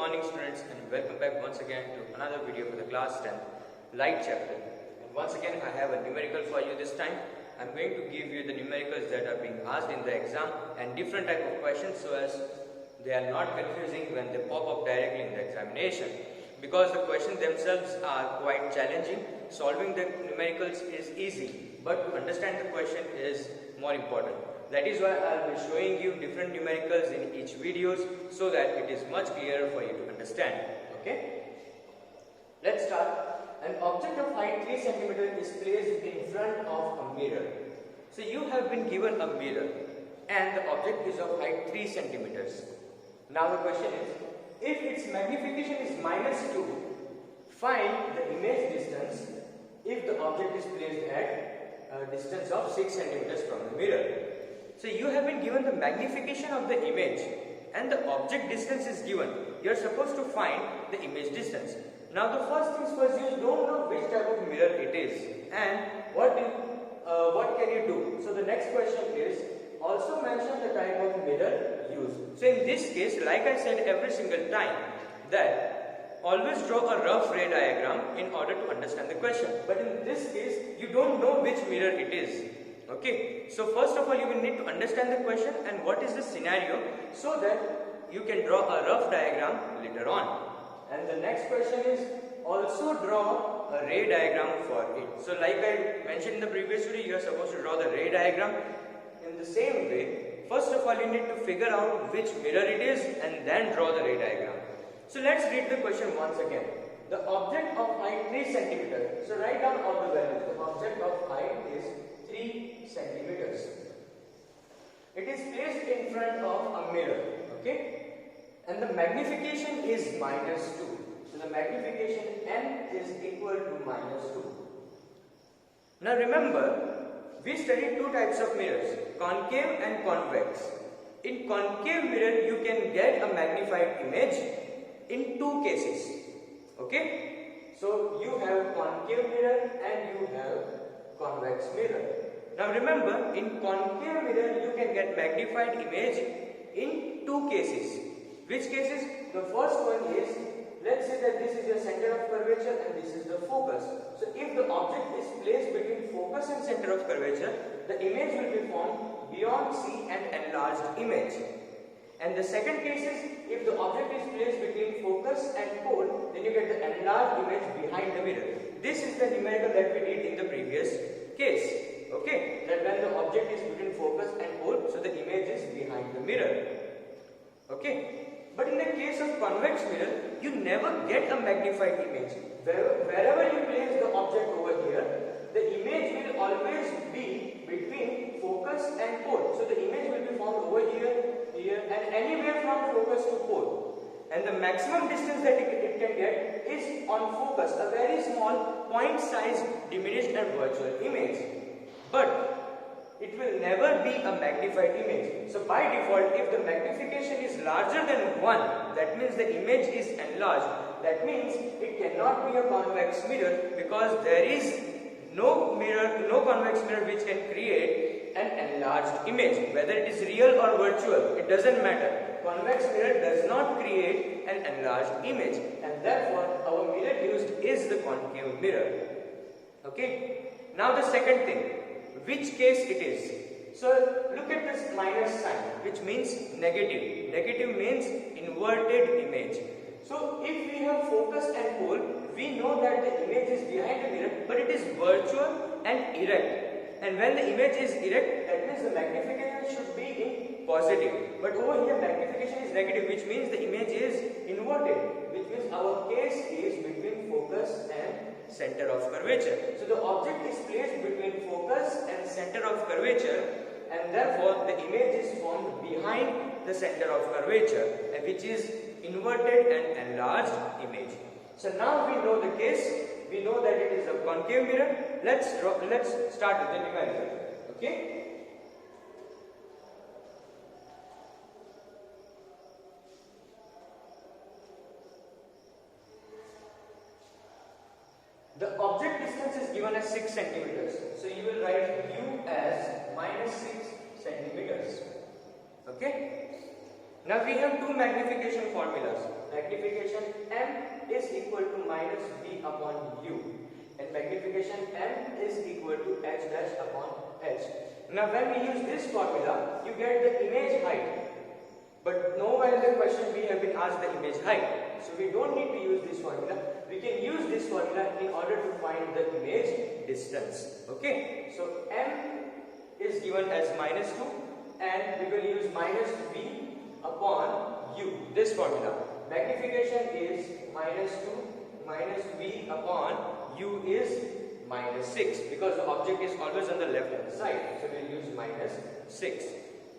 morning students, and welcome back once again to another video for the class 10th light chapter. And once again I have a numerical for you this time. I'm going to give you the numericals that are being asked in the exam and different type of questions so as they are not confusing when they pop up directly in the examination. Because the questions themselves are quite challenging, solving the numericals is easy, but to understand the question is more important. That is why I will be showing you different numericals in each videos so that it is much clearer for you to understand. Okay? Let's start. An object of height 3 cm is placed in front of a mirror. So you have been given a mirror and the object is of height 3 cm. Now the question is, if its magnification is -2, find the image distance if the object is placed at a distance of 6 cm from the mirror. So you have been given the magnification of the image and the object distance is given. You are supposed to find the image distance. Now the first things first, you don't know which type of mirror it is and what can you do. So the next question is, also mention the type of mirror used. So in this case, like I said every single time, that always draw a rough ray diagram in order to understand the question. But in this case, you don't know which mirror it is. Okay, so first of all you will need to understand the question and what is the scenario so that you can draw a rough diagram later on. And the next question is, also draw a ray diagram for it. So like I mentioned in the previous video, you are supposed to draw the ray diagram in the same way. First of all you need to figure out which mirror it is and then draw the ray diagram. So let's read the question once again. The object of height 3 cm. So write down all the values. The object of height is 3 centimeters. It is placed in front of a mirror, okay? And the magnification is -2. So the magnification n is equal to -2. Now remember, we studied two types of mirrors, concave and convex. In concave mirror, you can get a magnified image in two cases, okay? So you have concave mirror and you have convex mirror. Now remember, in concave mirror you can get magnified image in two cases. Which cases? The first one is, let's say that this is your center of curvature and this is the focus. So if the object is placed between focus and center of curvature, the image will be formed beyond C and enlarged image. And the second case is, if the object is placed between focus and pole, then you get the enlarged image behind the mirror. This is the numerical that we did in the previous case. Okay, that when the object is between focus and pole, so the image is behind the mirror. Okay, but in the case of convex mirror, you never get a magnified image. Wherever you place the object over here, the image will always be between focus and pole. So the image will be found over here, here, and anywhere from focus to pole. And the maximum distance that it can get is on focus, a very small point size diminished and virtual image. But it will never be a magnified image. So by default, if the magnification is larger than 1, that means the image is enlarged. That means it cannot be a convex mirror because there is no convex mirror which can create an enlarged image. Whether it is real or virtual, it doesn't matter. Convex mirror does not create an enlarged image, and therefore our mirror used is the concave mirror. Okay? Now the second thing, which case it is. So look at this minus sign, which means negative. Negative means inverted image. So if we have focus and pole, we know that the image is behind the mirror, but it is virtual and erect. And when the image is erect, that means the magnification should be in positive. But over here magnification is negative, which means the image is inverted, which means our case is between focus and center of curvature. So the object is placed between focus and center of curvature, and therefore the image is formed behind the center of curvature, which is inverted and enlarged image. So now we know the case, we know that it is a concave mirror. Let's start with the numerical. Okay? The object distance is given as 6 centimeters. So you will write U as -6 centimeters. Okay? Now we have two magnification formulas. Magnification m is equal to minus v upon u, and magnification m is equal to h dash upon h. Now when we use this formula, you get the image height. But nowhere in the question we have been asked the image height. So we don't need to use this formula. We can use this formula in order to find the image distance. Okay. So m is given as minus 2, and we will use minus v upon u. This formula. Magnification is minus 2 minus v upon u is minus 6, because the object is always on the left hand side. So we will use minus 6.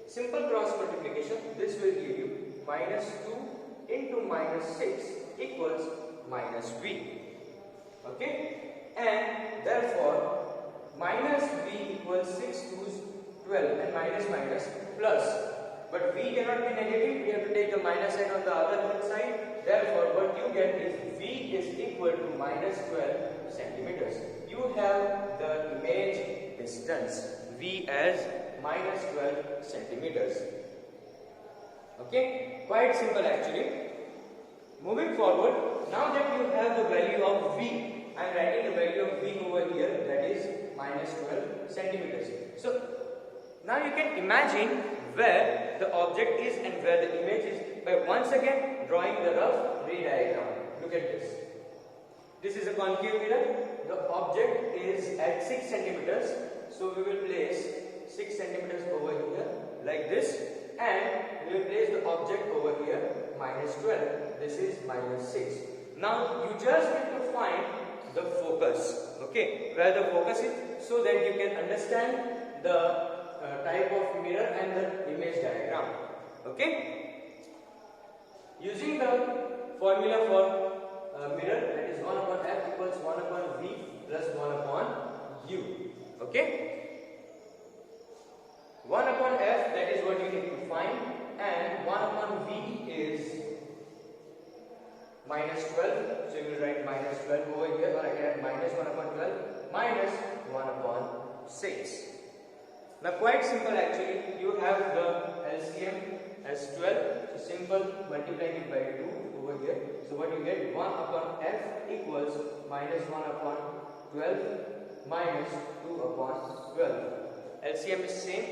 Simple cross multiplication, this will give you minus 2 into minus 6 equals minus v. Okay? And therefore, minus v equals 6 to 12, and minus minus plus. But v cannot be negative, we have to take the minus sign on the other hand side. Therefore, what you get is v is equal to minus 12 centimeters. You have the image distance, v as minus 12 centimeters. Okay, quite simple actually. Moving forward, now that you have the value of v, I am writing the value of v over here, that is minus 12 centimeters. So now you can imagine where the object is and where the image is by once again drawing the rough ray diagram. Look at this. This is a concave mirror. The object is at 6 centimeters. So we will place 6 centimeters over here like this, and we will place the object over here minus 12. This is minus 6. Now you just need to find the focus, okay, where the focus is, so that you can understand the type of mirror and the image diagram. Okay, using the formula for mirror, that is 1 upon f equals 1 upon v plus 1 upon u. Okay, 1 upon f, that is what you need to find, and 1 upon v is minus 12. So you will write minus 12 over here, or I can write minus 1 upon 12 minus 1 upon 6. Now quite simple actually. You have the LCM as 12. So simple, multiplying it by 2 over here. So what you get, 1 upon f equals minus 1 upon 12 minus 2 upon 12. LCM is same.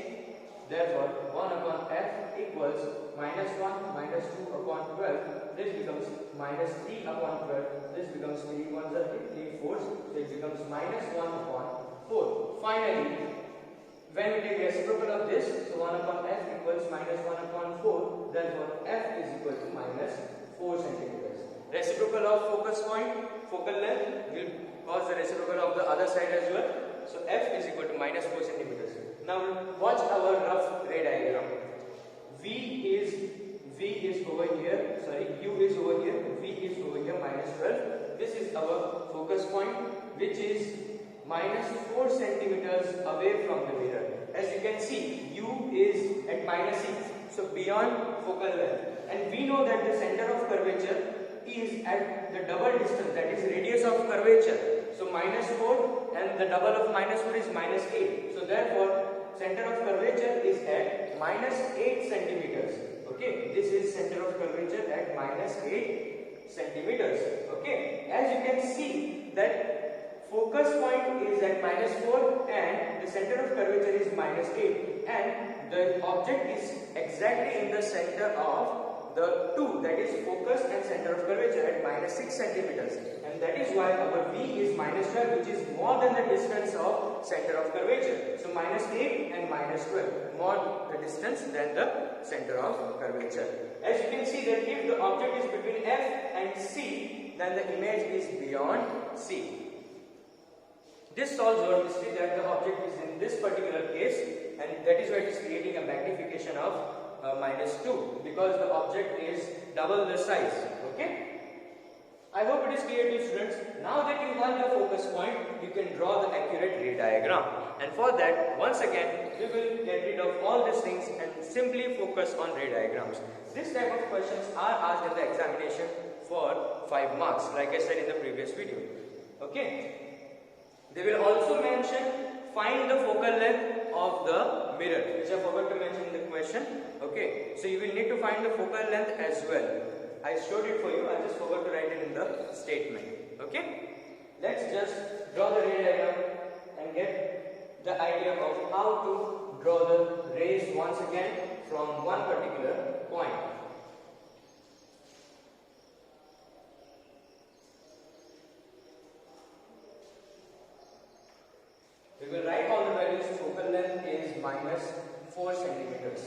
Therefore, 1 upon f equals minus 1 minus 2 upon 12. This becomes minus 3 upon 12. This becomes 3 1s are 3 4s. So it becomes minus 1 upon 4. Finally, when we take reciprocal of this, so 1 upon f equals minus 1 upon 4. Therefore, f is equal to minus 4 centimeters. Reciprocal of focus point, focal length will cause the reciprocal of the other side as well. So f is equal to minus 4 centimeters. Now watch our rough ray diagram. V is over here, sorry, u is over here, v is over here, minus 12. This is our focus point, which is minus 4 centimeters away from the mirror. As you can see, u is at minus 6, so beyond focal length. And we know that the center of curvature is at the double distance, that is radius of curvature. So minus 4 and the double of minus 4 is minus 8. So therefore, center of curvature is at minus 8 centimeters. Okay, this is center of curvature at minus 8 centimeters. Okay, as you can see that focus point is at minus 4 and the center of curvature is minus 8, and the object is exactly in the center of the two, that is focus and center of curvature at minus 6 centimeters, and that is why our V is minus 12, which is more than the distance of center of curvature. So minus 8 and minus 12, more the distance than the center of curvature. As you can see that if the object is between F and C, then the image is beyond C. This solves our mystery that the object is in this particular case, and that is why it is creating a magnification of minus 2, because the object is double the size. Okay, I hope it is clear to you, students. Now that you have the focus point, you can draw the accurate ray diagram, and for that, once again, we will get rid of all these things and simply focus on ray diagrams. This type of questions are asked in the examination for 5 marks, like I said in the previous video. Okay, they will also mention find the focal length of the mirror, which I forgot to mention in the question. Okay, so you will need to find the focal length as well. I showed it for you, I just forgot to write it in the statement. Okay, let's just draw the ray diagram and get the idea of how to draw the rays once again from one particular point. We will write all the values. Focal length is minus 4 centimeters.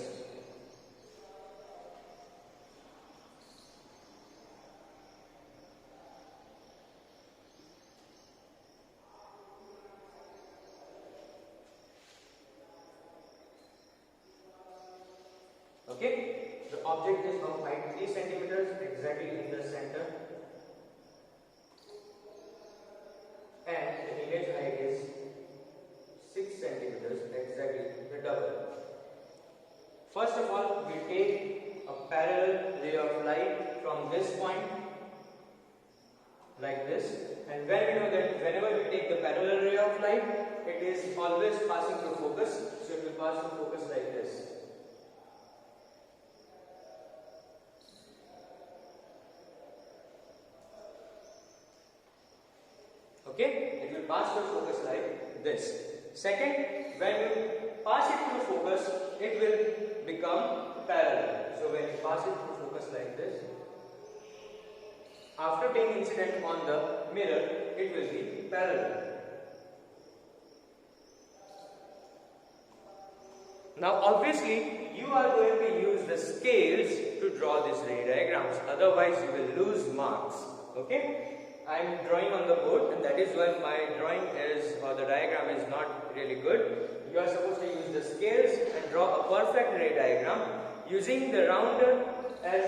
Okay, the object is of height 3 centimeters, exactly in the center, and the image height is 6 centimeters, exactly the double. First of all, we take a parallel ray of light from this point, like this, and when we know that whenever we take the parallel ray of light, it is always passing through focus, so it will pass through focus like this. Okay, it will pass through focus like this. Second, when you pass it through focus, it will become parallel. So when you pass it through focus like this, after being incident on the mirror, it will be parallel. Now obviously, you are going to use the scales to draw these ray diagrams, otherwise you will lose marks. Okay? I am drawing on the board, and that is why my drawing is, or the diagram is not really good. You are supposed to use the scales and draw a perfect ray diagram using the rounder as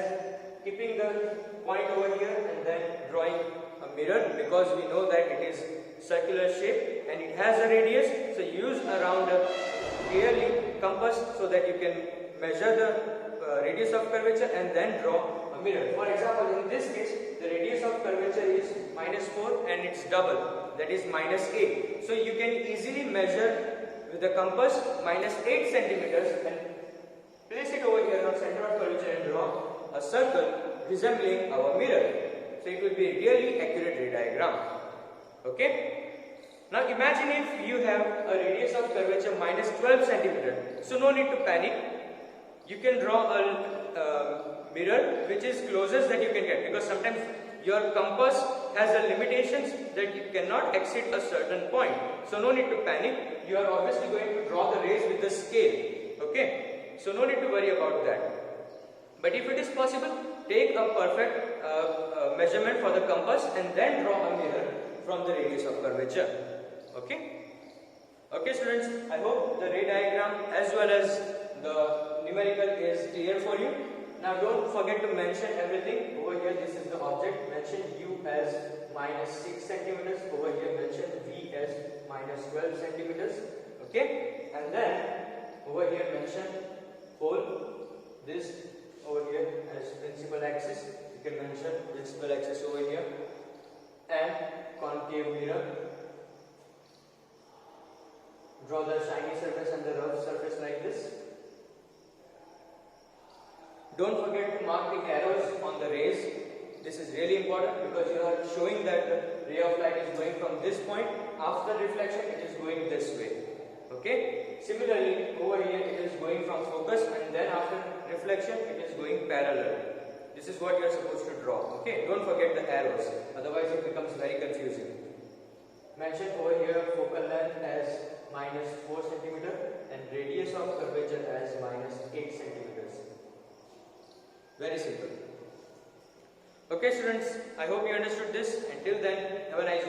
keeping the point over here and then drawing a mirror, because we know that it is circular shape and it has a radius. So use a rounder, clearly compass, so that you can measure the radius of curvature and then draw a mirror. For example, in this case, the radius of curvature is minus 4 and it's double, that is minus 8. So you can easily measure with the compass minus 8 centimeters and place it over here on center of curvature and draw a circle resembling our mirror. So it will be a really accurate ray diagram. Okay? Now imagine if you have a radius of curvature minus 12 centimeters. So no need to panic. You can draw a mirror which is closest that you can get, because sometimes your compass has a limitations that you cannot exceed a certain point. So no need to panic. You are obviously going to draw the rays with the scale. Okay? So no need to worry about that. But if it is possible, take a perfect measurement for the compass and then draw a mirror from the radius of curvature. Okay? Okay students, I hope the ray diagram as well as the numerical is clear for you. Now don't forget to mention everything. Over here this is the object. Mention U as minus 6 centimeters. Over here mention V as minus 12 centimeters. Okay? And then over here mention pole. This over here as principal axis. You can mention principal axis over here. And concave mirror. Draw the shiny surface and the rough surface like this. Don't forget to mark the arrows on the rays. This is really important because you are showing that the ray of light is going from this point. After reflection, it is going this way. Okay? Similarly, over here it is going from focus, and then after reflection, it is going parallel. This is what you are supposed to draw. Okay? Don't forget the arrows. Otherwise, it becomes very confusing. Mention over here focal length as minus 4 centimeter and radius of curvature as minus 8 centimeters. Very simple. Okay students, I hope you understood this. Until then, have a nice day.